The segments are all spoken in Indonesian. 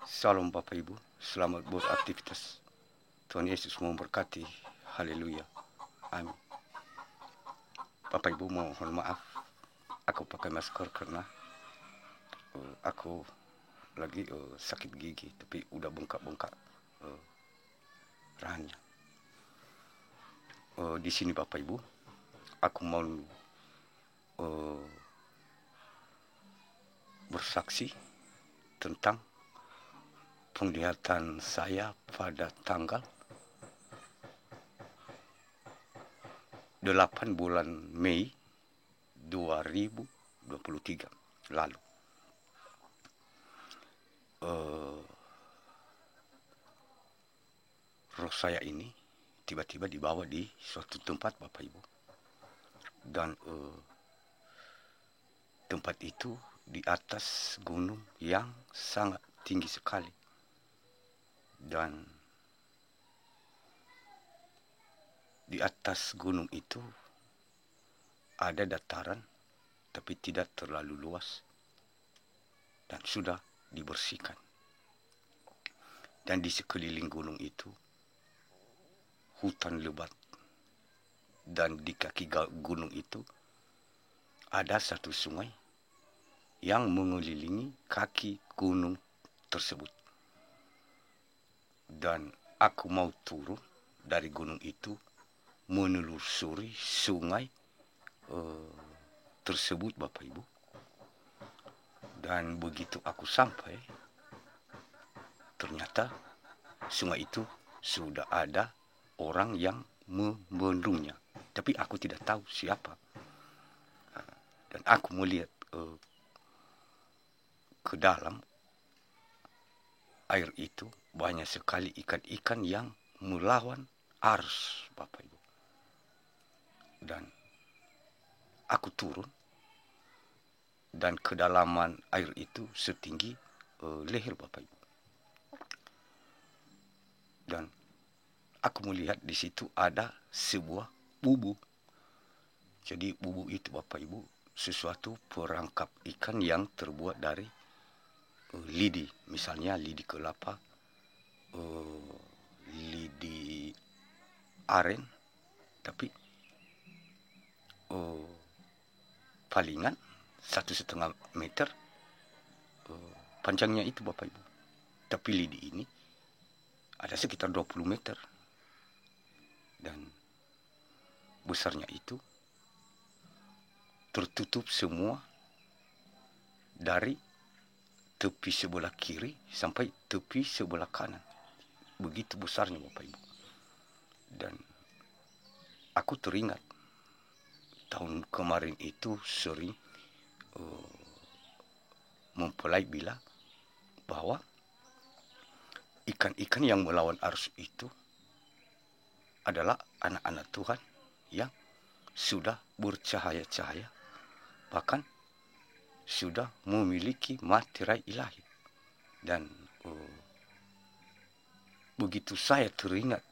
Salam Bapak Ibu, selamat beraktivitas. Tuhan Yesus memberkati. Haleluya. Amin. Bapak Ibu mohon maaf, aku pakai masker karena aku lagi sakit gigi, tapi udah bengkak-bengkak rahangnya. Di sini Bapak Ibu, aku mau bersaksi tentang penglihatan saya pada tanggal 8 bulan Mei 2023 lalu. Roh saya ini tiba-tiba dibawa di suatu tempat Bapak Ibu. Dan tempat itu di atas gunung yang sangat tinggi sekali. Dan di atas gunung itu ada dataran, tapi tidak terlalu luas dan sudah dibersihkan. Dan di sekeliling gunung itu hutan lebat. Dan di kaki gunung itu ada satu sungai yang mengelilingi kaki gunung tersebut. Dan aku mau turun dari gunung itu menelusuri sungai tersebut Bapak Ibu. Dan begitu aku sampai, ternyata sungai itu sudah ada orang yang membendungnya. Tapi aku tidak tahu siapa. Dan aku melihat ke dalam air itu banyak sekali ikan-ikan yang melawan arus Bapak Ibu. Dan aku turun dan kedalaman air itu setinggi leher Bapak Ibu. Dan aku melihat di situ ada sebuah bubu. Jadi bubu itu Bapak Ibu sesuatu perangkap ikan yang terbuat dari lidi, misalnya lidi kelapa, lidi aren, tapi palingan 1,5 meter panjangnya itu Bapak Ibu. Tapi lidi ini ada sekitar 20 meter. Dan besarnya itu tertutup semua dari tepi sebelah kiri sampai tepi sebelah kanan. Begitu besarnya Bapak Ibu. Dan aku teringat tahun kemarin itu sering mempelai bilang bahwa ikan-ikan yang melawan arus itu adalah anak-anak Tuhan yang sudah bercahaya-cahaya, bahkan sudah memiliki materai ilahi. Dan begitu saya teringat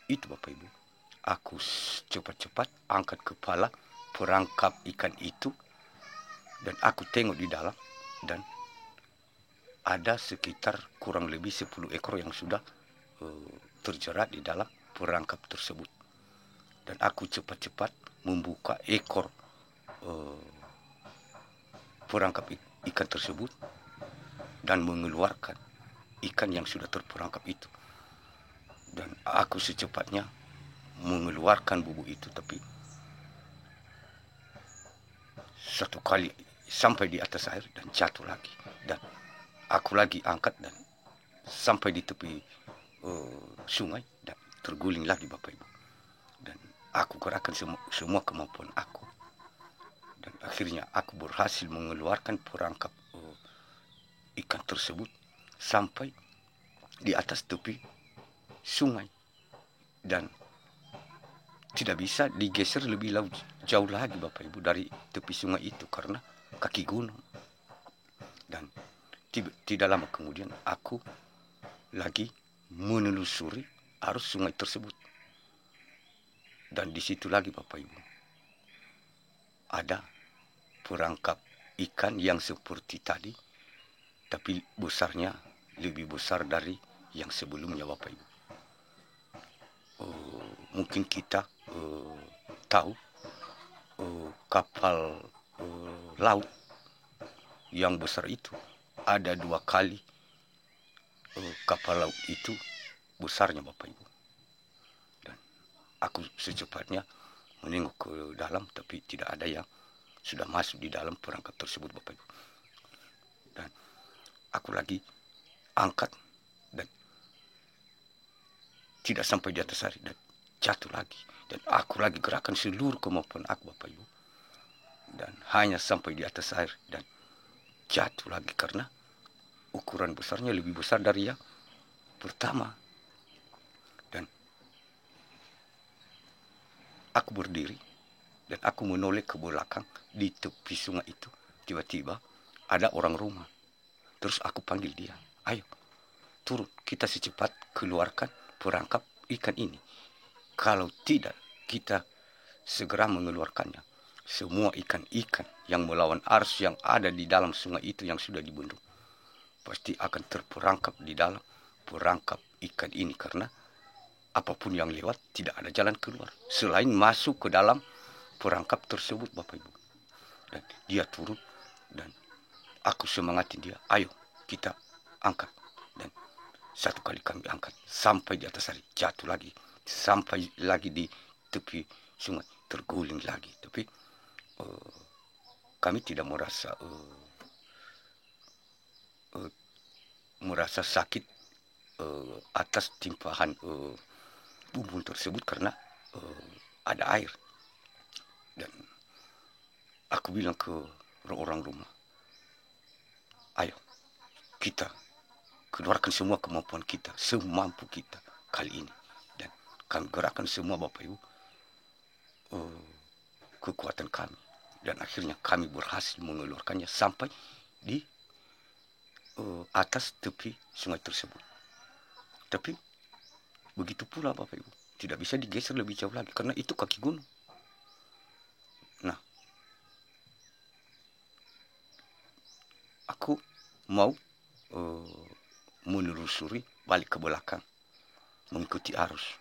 itu Bapak Ibu, aku cepat-cepat angkat kepala perangkap ikan itu dan aku tengok di dalam, dan ada sekitar kurang lebih 10 ekor yang sudah terjerat di dalam perangkap tersebut. Dan aku cepat-cepat membuka ekor perangkap ikan tersebut dan mengeluarkan ikan yang sudah terperangkap itu. Dan aku secepatnya mengeluarkan bubu itu, tapi satu kali sampai di atas air dan jatuh lagi. Dan aku lagi angkat dan sampai di tepi sungai dan terguling lagi Bapak Ibu. Dan aku kerahkan semua kemampuan aku. Dan akhirnya aku berhasil mengeluarkan perangkap ikan tersebut sampai di atas tepi sungai. Dan tidak bisa digeser lebih jauh lagi Bapak Ibu dari tepi sungai itu karena kaki gunung. Dan tidak lama kemudian aku lagi menelusuri arus sungai tersebut. Dan di situ lagi Bapak Ibu ada perangkap ikan yang seperti tadi, tapi besarnya lebih besar dari yang sebelumnya Bapak Ibu. Mungkin kita tahu kapal laut yang besar itu ada 2 kali kapal laut itu besarnya Bapak Ibu. Dan aku secepatnya menengok ke dalam, tapi tidak ada yang sudah masuk di dalam perangkap tersebut Bapak Ibu. Dan aku lagi angkat dan tidak sampai di atas air dan jatuh lagi. Dan aku lagi gerakan seluruh kemampuan aku Bapak Ibu. Dan hanya sampai di atas air dan jatuh lagi karena ukuran besarnya lebih besar dari yang pertama. Dan aku berdiri dan aku menoleh ke belakang di tepi sungai itu. Tiba-tiba ada orang rumah. Terus aku panggil dia, ayo turun, kita secepat keluarkan perangkap ikan ini. Kalau tidak, kita segera mengeluarkannya. Semua ikan-ikan yang melawan arus yang ada di dalam sungai itu yang sudah dibendung pasti akan terperangkap di dalam perangkap ikan ini, karena apapun yang lewat tidak ada jalan keluar selain masuk ke dalam perangkap tersebut Bapak Ibu. Dan dia turun dan aku semangatin dia, ayo kita angkat. Dan satu kali kami angkat sampai di atas air, jatuh lagi, sampai lagi di tepi sungai, terguling lagi. Tapi kami tidak merasa sakit atas timpahan bumbung tersebut karena ada air. Dan aku bilang ke orang rumah, ayo kita keluarkan semua kemampuan kita, semampu kita kali ini. Dan kami gerakkan semua Bapak Ibu kekuatan kami. Dan akhirnya kami berhasil mengeluarkannya sampai di atas tepi sungai tersebut. Tapi begitu pula Bapak Ibu, tidak bisa digeser lebih jauh lagi karena itu kaki gunung. Nah, aku mau menelusuri balik ke belakang, mengikuti arus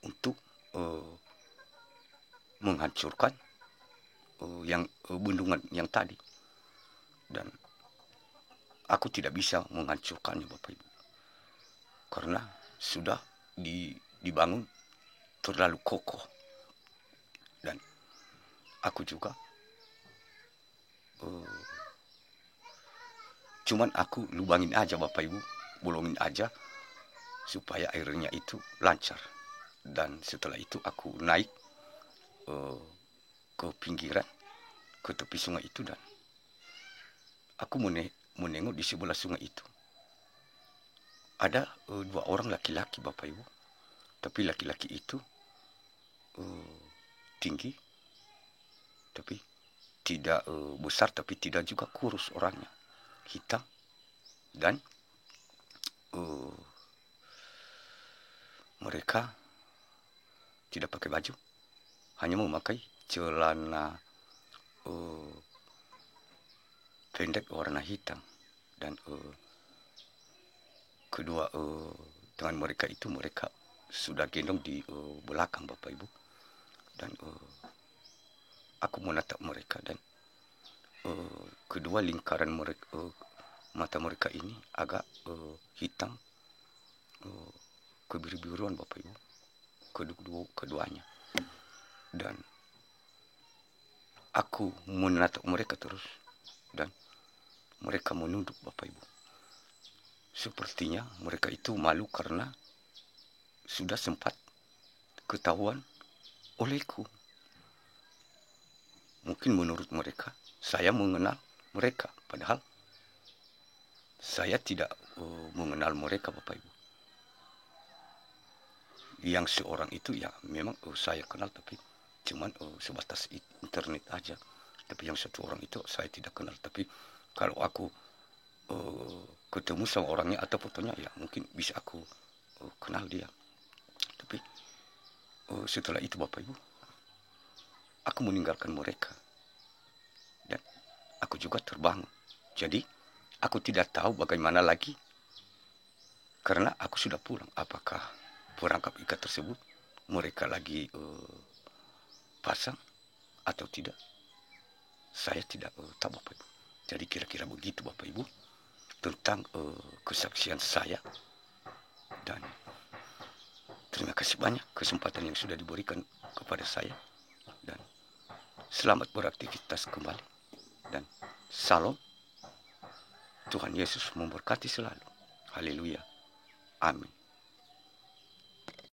untuk menghancurkan yang bendungan yang tadi. Dan aku tidak bisa menghancurkannya Bapak Ibu, karena sudah dibangun terlalu kokoh. Dan aku juga cuman aku lubangin aja Bapak Ibu, bolongin aja supaya airnya itu lancar. Dan setelah itu aku naik ke pinggiran, ke tepi sungai itu, dan aku menengok di sebelah sungai itu ada 2 orang laki-laki Bapak Ibu. Tapi laki-laki itu tinggi, tapi tidak besar, tapi tidak juga kurus orangnya, hitam. Dan mereka tidak pakai baju, hanya memakai celana pendek warna hitam. Dan kedua dengan mereka itu, mereka sudah gendong di belakang Bapak Ibu. Dan aku menatap mereka, dan kedua lingkaran mereka, mata mereka ini agak hitam, kebiru-biruan Bapak Ibu, keduanya. Dan aku menatap mereka terus, dan mereka menunduk Bapak Ibu. Sepertinya mereka itu malu karena sudah sempat ketahuan olehku. Mungkin menurut mereka saya mengenal mereka, padahal saya tidak mengenal mereka Bapak Ibu. Yang seorang itu ya memang saya kenal, tapi cuman sebatas internet aja. Tapi yang satu orang itu saya tidak kenal. Tapi kalau aku ketemu sama orangnya atau fotonya, ya mungkin bisa aku kenal dia. Tapi setelah itu Bapak Ibu, aku meninggalkan mereka dan aku juga terbangun. Jadi Aku tidak tahu bagaimana lagi karena aku sudah pulang. Apakah perangkap ikat tersebut mereka lagi pasang atau tidak? Saya tidak tahu Bapak Ibu. Jadi kira-kira begitu Bapak Ibu tentang kesaksian saya, dan terima kasih banyak kesempatan yang sudah diberikan kepada saya, dan selamat beraktivitas kembali, dan salam. Tuhan Yesus memberkati selalu. Haleluya. Amin.